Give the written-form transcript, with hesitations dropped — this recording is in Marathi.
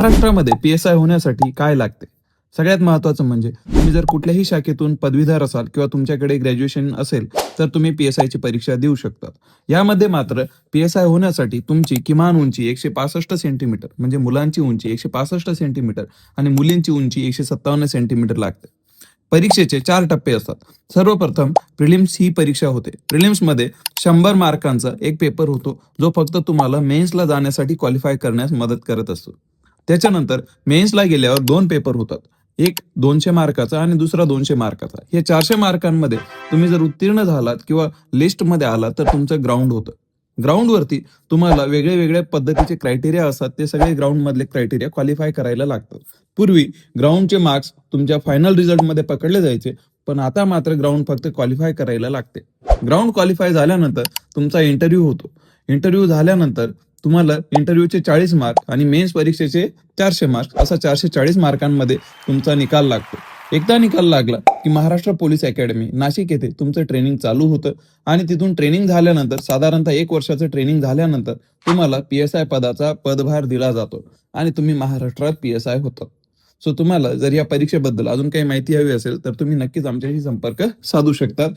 महाराष्ट्रामध्ये पी-एस-आय होण्यासाठी काय लागते? सगळ्यात महत्त्वाचं म्हणजे तुम्ही जर कुठल्याही शाखेतून पदवीधर असाल किंवा तुमच्याकडे ग्रॅज्युएशन असेल, तर तुम्ही पी-एस-आयची परीक्षा देऊ शकता. यामध्ये मात्र पी-एस-आय होण्यासाठी तुमची किमान उंची 165 सेंटीमीटर म्हणजे मुलांची उंची 165 सेंटीमीटर आणि मुलींची उंची 157 सेंटीमीटर लागते. परीक्षेचे 4 टप्पे असतात. सर्वप्रथम प्रिलिम्स ही परीक्षा होते. प्रिलिम्समध्ये 100 मार्कांचा एक पेपर होतो, जो फक्त तुम्हाला मेन्सला जाण्यासाठी क्वालिफाय करण्यास मदत करत असतो. त्याच्यानंतर मेन्सला गेल्यावर 2 पेपर होतात. एक 200 मार्काचा आणि दुसरा 200 मार्काचा. हे 400 मार्कांमध्ये तुम्ही जर उत्तीर्ण झालात किंवा लिस्टमध्ये आलात तर तुमचं ग्राउंड होतं. ग्राउंडवरती तुम्हाला वेगळे-वेगळ्या पद्धतीचे क्रायटेरिया असतात. ते सगळे ग्राउंडमधले क्रायटेरिया क्वालिफाय करायला लागतात. पूर्वी ग्राउंडचे मार्क्स तुमच्या फायनल रिझल्टमध्ये पकडले जायचे, पण आता मात्र ग्राउंड फक्त क्वालिफाय करायला लागते. ग्राउंड क्वालिफाय झाल्यानंतर तुमचा इंटरव्ह्यू होतो. इंटरव्ह्यू झाल्यानंतर तुम्हाला इंटरव्ह्यूचे 40 मार्क आणि मेन्स परीक्षेचे 400 मार्क असा 440 मार्कांमध्ये तुमचा निकाल लागतो. एकदा निकाल लागला की महाराष्ट्र पोलीस अकॅडमी नाशिक येथे तुमचं ट्रेनिंग चालू होतं आणि तिथून ट्रेनिंग झाल्यानंतर साधारणतः 1 वर्षाचं ट्रेनिंग झाल्यानंतर तुम्हाला पी-एस-आय पदाचा पदभार दिला जातो आणि तुम्ही महाराष्ट्रात पी-एस-आय होतात. सो तुम्हाला जर या परीक्षेबद्दल अजून काही माहिती हवी असेल तर तुम्ही नक्कीच आमच्याशी संपर्क साधू शकता.